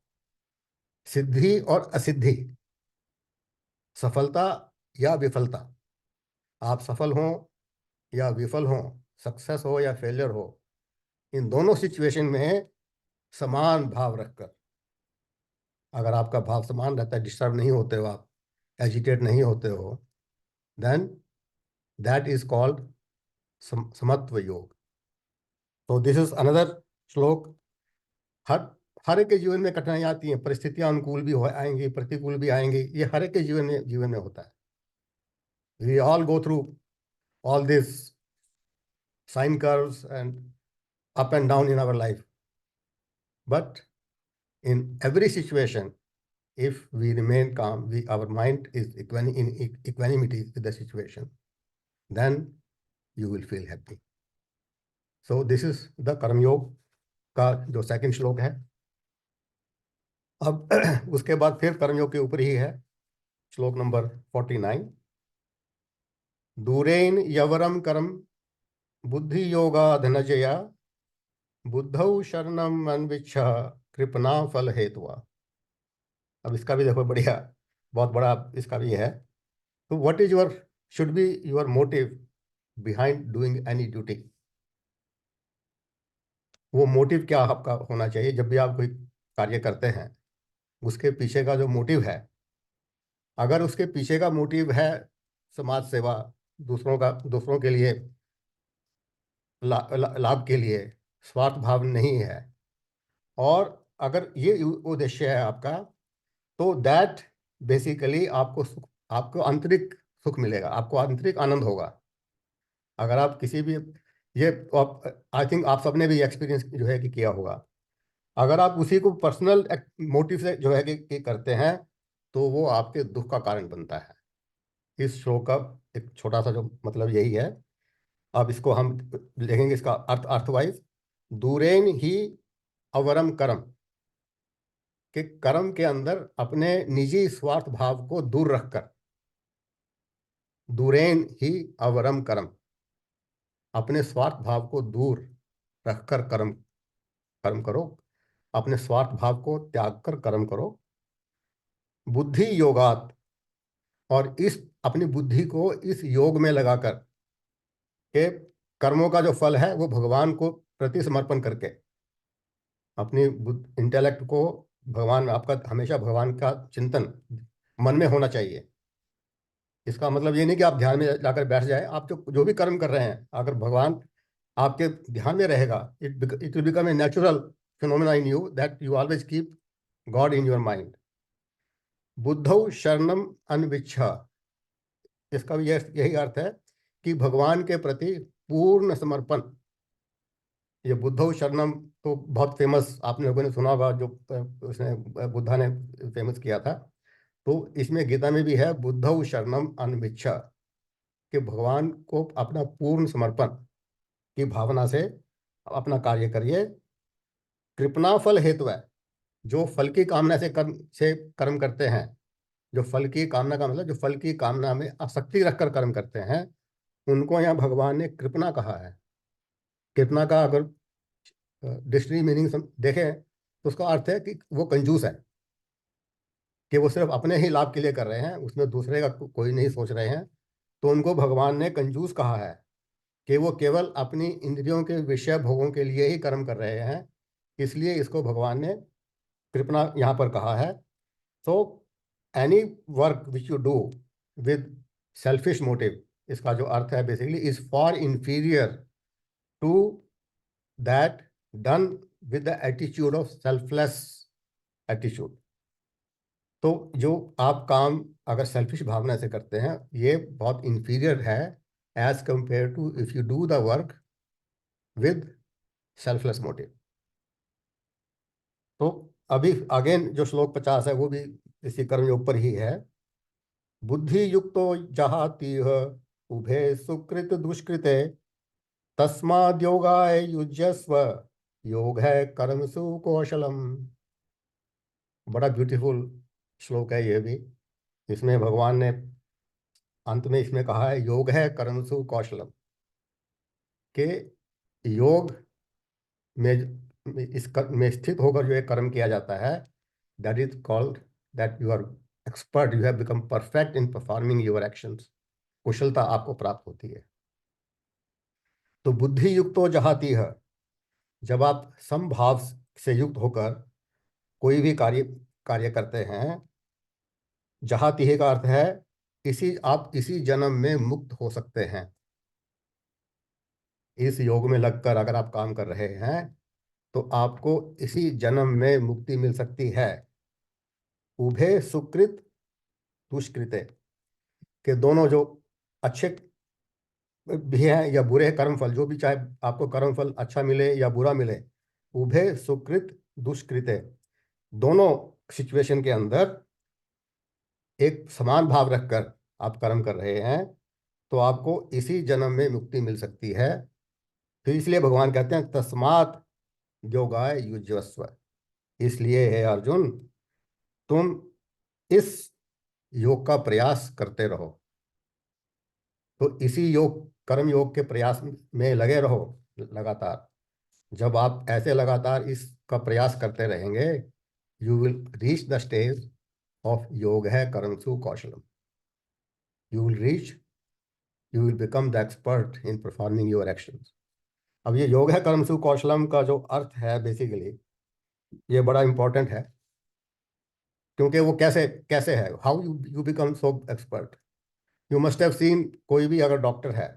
सिद्धि और असिद्धि, सफलता या विफलता, आप सफल हो या विफल हो, सक्सेस हो या फेलियर हो, इन दोनों सिचुएशन में समान भाव रखकर, अगर आपका भाव समान रहता है, डिस्टर्ब नहीं होते हो आप, एजिटेट नहीं होते हो, देन दैट इज कॉल्ड समत्व योग. तो दिस इज अनदर श्लोक. हर एक के जीवन में कठिनाइयाँ आती हैं, परिस्थितियां अनुकूल भी आएंगी, प्रतिकूल भी आएंगी, ये हर एक के जीवन में होता है. We all go through all this sine curves and up and down in our life, but in every situation, if we remain calm, our mind is in equanimity with the situation, then you will feel happy. So this is the कर्म योग का जो second श्लोक है. अब उसके बाद फिर कर्म योग के ऊपर ही है श्लोक नंबर 49. दूरेन यवरम कर्म बुद्धि योगा धनंजया बुद्धौ शरणम अन्विच्छ कृपणा फल हेतुआ. अब इसका भी देखो बढ़िया, बहुत बड़ा इसका भी है. तो what is your, should be your motive behind doing any duty. वो मोटिव क्या आपका होना चाहिए जब भी आप कोई कार्य करते हैं, उसके पीछे का जो मोटिव है, अगर उसके पीछे का मोटिव है समाज सेवा, दूसरों के लिए लाभ के लिए, स्वार्थ भाव नहीं है, और अगर ये उद्देश्य है आपका, तो दैट बेसिकली आपको आंतरिक सुख मिलेगा, आपको आंतरिक आनंद होगा. अगर आप किसी भी, ये आई थिंक आप सबने भी एक्सपीरियंस जो है कि किया होगा, अगर आप उसी को पर्सनल मोटिव से जो है कि करते हैं, तो वो आपके दुख का कारण बनता है. इस श्लोक का एक छोटा सा जो मतलब यही है. अब इसको हम देखेंगे, इसका अर्थवाइज. दूरेन ही अवरम कर्म, कि कर्म के अंदर अपने निजी स्वार्थ भाव को दूर रखकर, दूरेन ही अवरम कर्म, अपने स्वार्थ भाव को दूर रखकर कर्म करो. अपने स्वार्थ भाव को त्याग कर कर्म करो। बुद्धि योगात, और इस अपनी बुद्धि को इस योग में लगाकर के कर्मों का जो फल है वो भगवान को प्रति समर्पण करके, अपनी इंटेलेक्ट को भगवान, आपका हमेशा भगवान का चिंतन मन में होना चाहिए। इसका मतलब ये नहीं कि आप ध्यान में जाकर बैठ जाए, आप जो जो भी कर्म कर रहे हैं अगर भगवान आपके ध्यान में रहेगा, it will become a natural phenomena in you that you always keep God in your mind. बुद्धौ शरणम अन्विच्छ, इसका भी यही अर्थ है कि भगवान के प्रति पूर्ण समर्पण। ये बुद्धौ शरणम तो बहुत फेमस आपने लोगों ने सुना होगा, जो उसने बुद्धा ने फेमस किया था। तो इसमें गीता में भी है बुद्धौ शरणम अन्विच्छ, कि भगवान को अपना पूर्ण समर्पण की भावना से अपना कार्य करिए। कृपणा फल हेतु है, जो फल की कामना से कर्म करते हैं, जो फल की कामना का मतलब जो फल की कामना में आसक्ति रखकर कर्म करते हैं, उनको यहाँ भगवान ने कृपणा कहा है। कृपणा का अगर डिक्शनरी मीनिंग देखें तो उसका अर्थ है कि वो कंजूस है, कि वो सिर्फ अपने ही लाभ के लिए कर रहे हैं, उसमें दूसरे का कोई नहीं सोच रहे हैं। तो उनको भगवान ने कंजूस कहा है कि वो केवल अपनी इंद्रियों के विषय भोगों के लिए ही कर्म कर रहे हैं, इसलिए इसको भगवान ने कृपणा यहाँ पर कहा है। So any work which you do with selfish motive, इसका जो अर्थ है basically is far inferior to that done with the attitude of selfless attitude. तो जो आप काम अगर सेल्फिश भावना से करते हैं, ये बहुत इंफीरियर है as compare to if you do the work with selfless motive. तो अभी अगेन जो श्लोक 50 है वो भी इसी कर्मयोग पर ही है। बुद्धि युक्तो जहातीह उभे सुकृत दुष्कृते तस्माद् योगाय युज्यस्व योग है कर्मसु कौशलम। बड़ा ब्यूटीफुल श्लोक है ये भी। इसमें भगवान ने अंत में इसमें कहा है योग है कर्मसु कौशलम, के योग में इस में स्थित होकर जो एक कर्म किया जाता है, that is called that you are expert, you have become perfect in performing your actions. कुशलता आपको प्राप्त होती है। तो बुद्धि युक्तो जहाती है, जब आप समभाव से युक्त होकर कोई भी कार्य करते हैं, जहाती है का अर्थ है आप इसी जन्म में मुक्त हो सकते हैं। इस योग में लगकर अगर आप काम कर रहे हैं तो आपको इसी जन्म में मुक्ति मिल सकती है। उभे सुकृत दुष्कृते, के दोनों जो अच्छे भी हैं या बुरे कर्मफल, जो भी चाहे आपको कर्मफल अच्छा मिले या बुरा मिले, उभे सुकृत दुष्कृते, दोनों सिचुएशन के अंदर एक समान भाव रखकर आप कर्म कर रहे हैं तो आपको इसी जन्म में मुक्ति मिल सकती है। फिर इसलिए भगवान कहते हैं तस्मात् योगाय युज्यस्व, इसलिए है अर्जुन तुम इस योग का प्रयास करते रहो। तो इसी कर्म योग के प्रयास में लगे रहो लगातार। जब आप ऐसे लगातार इसका प्रयास करते रहेंगे, you will reach the stage of योग है कर्मसु कौशलम। You will become the expert in performing your actions. अब ये योग है कर्मसु कौशलम का जो अर्थ है बेसिकली ये बड़ा इंपॉर्टेंट है, क्योंकि वो कैसे है, how you become so expert. You must have seen, कोई भी अगर डॉक्टर है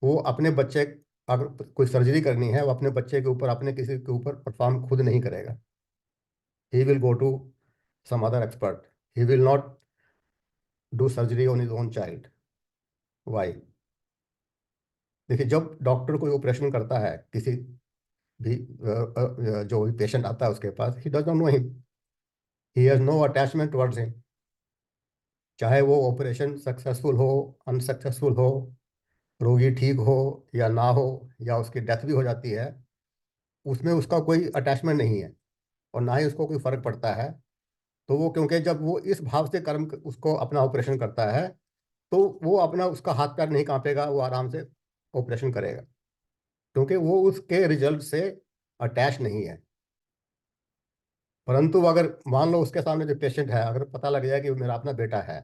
वो अपने बच्चे, अगर कोई सर्जरी करनी है वो अपने बच्चे के ऊपर, अपने किसी के ऊपर परफॉर्म खुद नहीं करेगा। He will go to some other expert, he will not do surgery on his own child. Why? देखिए, जब डॉक्टर कोई ऑपरेशन करता है किसी भी जो भी पेशेंट आता है उसके पास, he does not know him, he has no attachment towards him. चाहे वो ऑपरेशन सक्सेसफुल हो, अनसक्सेसफुल हो, रोगी ठीक हो या ना हो, या उसकी डेथ भी हो जाती है, उसमें उसका कोई अटैचमेंट नहीं है और ना ही उसको कोई फर्क पड़ता है। तो वो, क्योंकि जब वो इस भाव से कर्म उसको अपना ऑपरेशन करता है तो वो अपना, उसका हाथ पैर नहीं कांपेगा, वो आराम से ऑपरेशन करेगा, क्योंकि वो उसके रिजल्ट से अटैच नहीं है। परंतु अगर मान लो उसके सामने जो पेशेंट है, अगर पता लग जाए कि वो मेरा अपना बेटा है,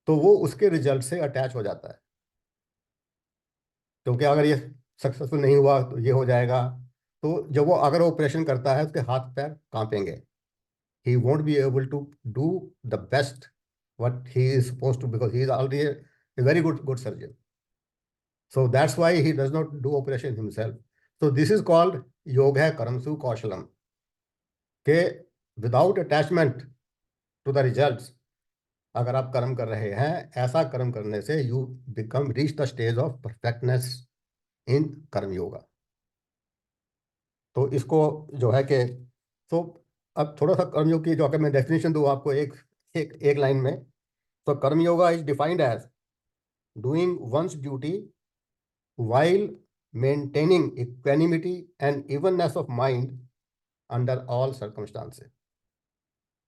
तो वो उसके रिजल्ट से अटैच हो जाता है, क्योंकि अगर ये सक्सेसफुल नहीं हुआ तो ये हो जाएगा। तो जब वो अगर ऑपरेशन करता है, उसके हाथ पैर कांपेंगे, he won't be able to do the best what he is supposed to, because he is already a very good surgeon. So that's why he does not do operation himself. So this is called yoga karamsu kaushalam, के without attachment to the results, अगर आप कर्म कर रहे हैं, ऐसा कर्म करने से you become reach the stage of perfectness in कर्म योगा। तो इसको जो है कि, तो अब थोड़ा सा कर्मयोग की जो अगर मैं डेफिनेशन दूँ आपको एक लाइन में, तो karma yoga is defined as doing one's duty while maintaining equanimity and evenness of mind under all circumstances,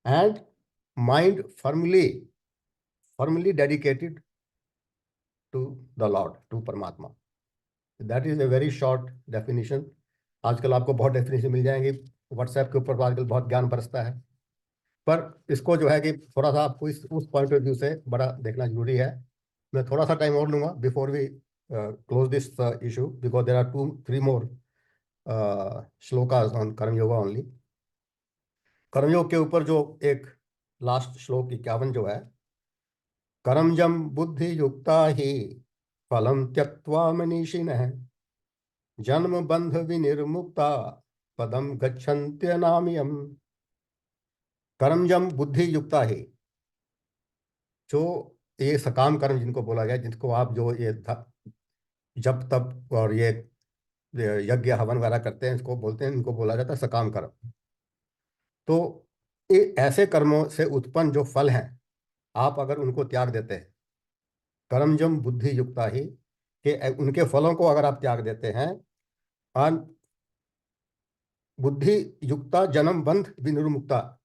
and mind firmly dedicated to the Lord, to Paramatma. That is a very short definition. आजकल आपको बहुत definition मिल जाएंगे, WhatsApp के ऊपर आजकल बहुत ज्ञान बरसता है, पर इसको जो है कि थोड़ा सा आपको उस पॉइंट ऑफ व्यू से बड़ा देखना जरूरी है। मैं थोड़ा सा टाइम और लूंगा before we close this issue, because there are 2-3 more shlokas on कर्म योगा only. कर्मयोग के ऊपर जो एक लास्ट श्लोक 51 जो है, कर्मजम बुद्धि युक्ता ही फलम त्यक्त्वा मनीषिणः जन्म बंध विनिर्मुक्ता पदम गच्छन्त्यनामयम्। कर्मजम बुद्धि युक्ता ही, जो ये सकाम कर्म जिनको बोला गया, जिनको आप जो ये जब तब और ये यज्ञ हवन वगैरह करते हैं, इसको बोलते हैं, इनको बोला जाता है सकाम कर्म। तो ये ऐसे कर्मों से उत्पन्न जो फल हैं, आप अगर उनको त्याग देते हैं, कर्मजम बुद्धि युक्ता ही, कि उनके फलों को अगर आप त्याग देते हैं, और बुद्धि युक्ता जन्म बंध विनिर्मुक्ता,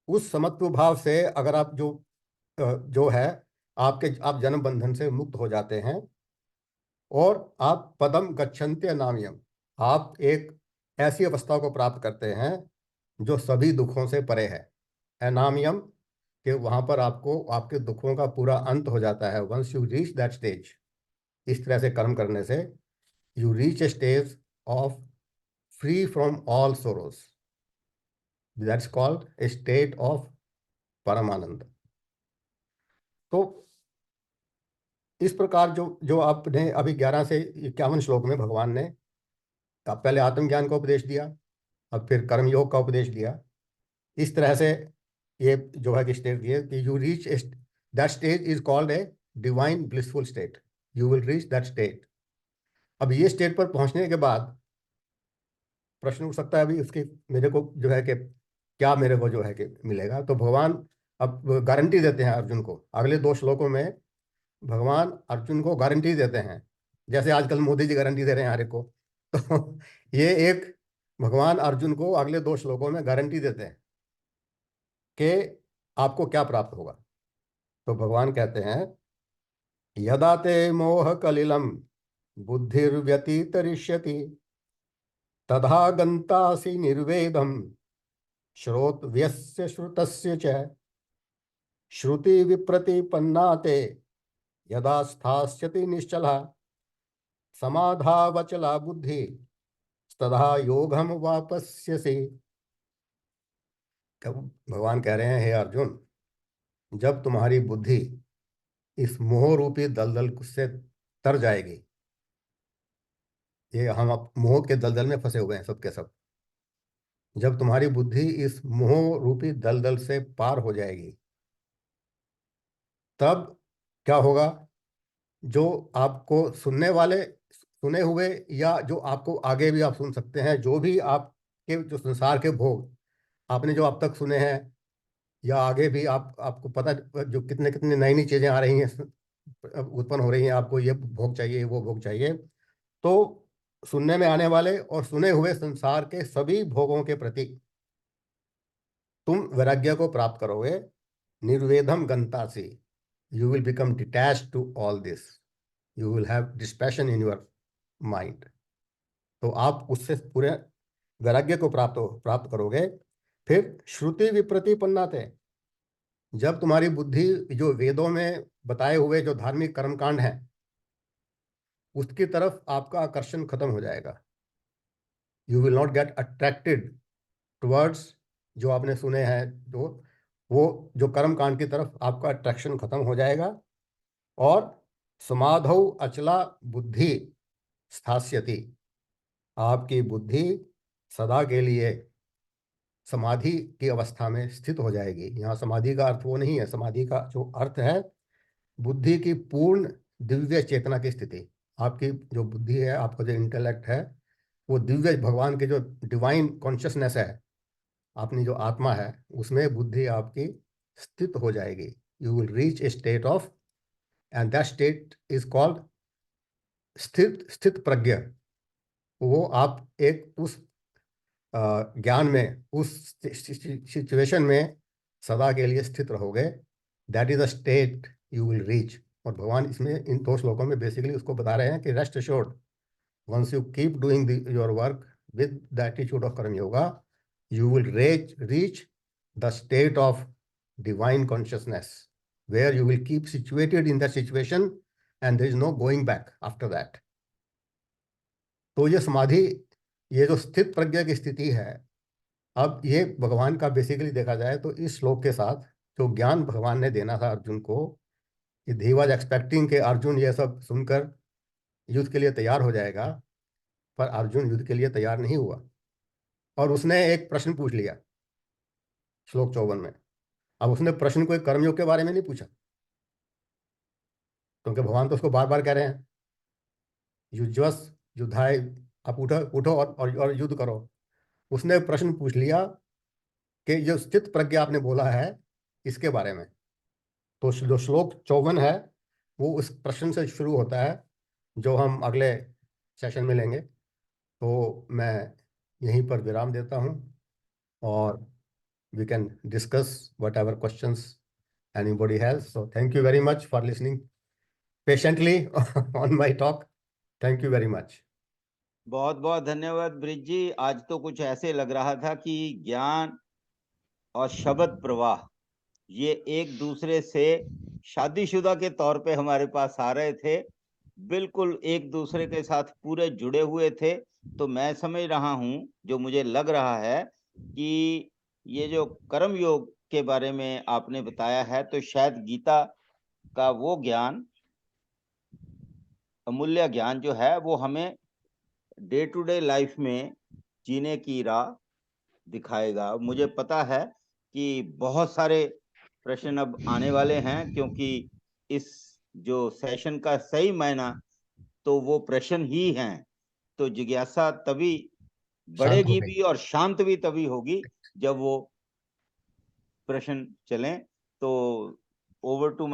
उस समत्व भाव से अगर आप जो है आप जन्म बंधन से मुक्त हो जाते हैं, और आप पदम गच्छन्त्य नामयम, आप एक ऐसी अवस्था को प्राप्त करते हैं जो सभी दुखों से परे है। अनामयम, कि वहां पर आपको आपके दुखों का पूरा अंत हो जाता है। Once you reach that stage, इस तरह से कर्म करने से you reach a stage of free from all sorrows, that's called a state of परमानंद। तो इस प्रकार जो आपने अभी 11 से 51 श्लोक में भगवान ने पहले आत्मज्ञान का उपदेश दिया, अब फिर कर्मयोग का उपदेश दिया। इस तरह से ये जो है कि स्टेट दिए कि you reach that stage is called a divine blissful state, you will reach that state. अब ये स्टेट पर पहुंचने के बाद प्रश्न उठ सकता है, अभी उसके मेरे को जो है कि क्या मेरे को जो है कि मिलेगा। तो भगवान अब गारंटी देते हैं अर्जुन को। अगले 2 श्लोकों में भगवान अर्जुन को गारंटी देते हैं, जैसे आजकल मोदी जी गारंटी दे रहे हैं हर एक को। तो ये एक भगवान अर्जुन को अगले 2 श्लोकों में गारंटी देते हैं कि आपको क्या प्राप्त होगा। तो भगवान कहते हैं, यदा ते मोह कलिलम बुद्धिर्व्यतितरिष्यति तथा गंतासि निर्वेदम श्रोतव्यस्य श्रुतस्य च श्रुति विप्रतिपन्ना ते यदा स्थास्यति निश्चला समाधावचला बुद्धि तदा योगम वापस्यसि। भगवान कह रहे हैं, हे अर्जुन, जब तुम्हारी बुद्धि इस मोह रूपी दलदल से तर जाएगी, ये हम मोह के दलदल में फंसे हुए हैं सबके सब, जब तुम्हारी बुद्धि इस मोह रूपी दलदल से पार हो जाएगी, तब क्या होगा? जो आपको सुने हुए या जो आपको आगे भी आप सुन सकते हैं, जो भी आपके जो संसार के भोग आपने जो अब तक सुने हैं, या आगे भी आपको पता जो कितने कितने नई नई चीजें आ रही हैं, उत्पन्न हो रही हैं, आपको ये भोग चाहिए, वो भोग चाहिए, तो सुनने में आने वाले और सुने हुए संसार के सभी भोगों के प्रति तुम वैराग्य को प्राप्त करोगे। निर्वेदम गंतासि, you will become detached to all this, you will have dispassion in your mind। तो आप उससे पूरे वैराग्य को प्राप्त करोगे। फिर श्रुति विप्रतिपन्नाते, जब तुम्हारी बुद्धि जो वेदों में बताए हुए जो धार्मिक कर्मकांड है उसकी तरफ आपका आकर्षण खत्म हो जाएगा। You will not get attracted towards जो आपने सुने हैं, जो वो जो कर्मकांड की तरफ आपका अट्रैक्शन खत्म हो जाएगा। और समाधौ अचला बुद्धि स्थास्यति, आपकी बुद्धि सदा के लिए समाधि की अवस्था में स्थित हो जाएगी। यहाँ समाधि का अर्थ वो नहीं है, समाधि का जो अर्थ है बुद्धि की पूर्ण दिव्य चेतना की स्थिति। आपकी जो बुद्धि है, आपका जो इंटेलेक्ट है, वो दिव्य भगवान के जो डिवाइन कॉन्शियसनेस है, अपनी जो आत्मा है, उसमें बुद्धि आपकी स्थित हो जाएगी। You will reach a state of, and that state is called स्थित प्रज्ञ। वो आप एक उस ज्ञान में, उस सिचुएशन में सदा के लिए स्थित रहोगे। That is a state you will reach. और भगवान इसमें इन 2 श्लोकों में बेसिकली उसको बता रहे हैं कि rest assured, once you keep doing your work with the attitude of karma yoga, you will reach the state of divine consciousness, where you will keep situated in that situation and there is no going back after that. तो ये समाधि, ये जो स्थित प्रज्ञा की स्थिति है, अब ये भगवान का बेसिकली देखा जाए तो इस श्लोक के साथ जो ज्ञान भगवान ने देना था अर्जुन को, कि he was expecting कि अर्जुन ये सब सुनकर युद्ध के लिए तैयार हो जाएगा, पर अर्जुन युद्ध के लिए तैयार नहीं हुआ और उसने एक प्रश्न पूछ लिया श्लोक 54 में। अब उसने प्रश्न कोई कर्मयोग के बारे में नहीं पूछा, क्योंकि भगवान तो उसको बार बार कह रहे हैं युज्वस युद्धाय, आप उठो उठो और युद्ध करो। उसने प्रश्न पूछ लिया कि जो स्थित प्रज्ञा आपने बोला है इसके बारे में। तो जो श्लोक 54 है वो उस प्रश्न से शुरू होता है, जो हम अगले सेशन में लेंगे। तो मैं यहीं पर विराम देता हूँ और we can discuss whatever questions anybody has. So thank you very much for listening patiently on my talk. Thank you very much. बहुत बहुत धन्यवाद ब्रिज जी। आज तो कुछ ऐसे लग रहा था कि ज्ञान और शब्द प्रवाह ये एक दूसरे से शादीशुदा के तौर पे हमारे पास आ रहे थे, बिल्कुल एक दूसरे के साथ पूरे जुड़े हुए थे। तो मैं समझ रहा हूँ, जो मुझे लग रहा है कि ये जो कर्म योग के बारे में आपने बताया है, तो शायद गीता का वो ज्ञान, अमूल्य ज्ञान जो है, वो हमें डे टू डे लाइफ में जीने की राह दिखाएगा। मुझे पता है कि बहुत सारे प्रश्न अब आने वाले हैं, क्योंकि इस जो सेशन का सही मायना तो वो प्रश्न ही हैं। तो जिज्ञासा तभी बढ़ेगी भी और शांत भी तभी होगी जब वो प्रश्न चलें। तो ओवर टू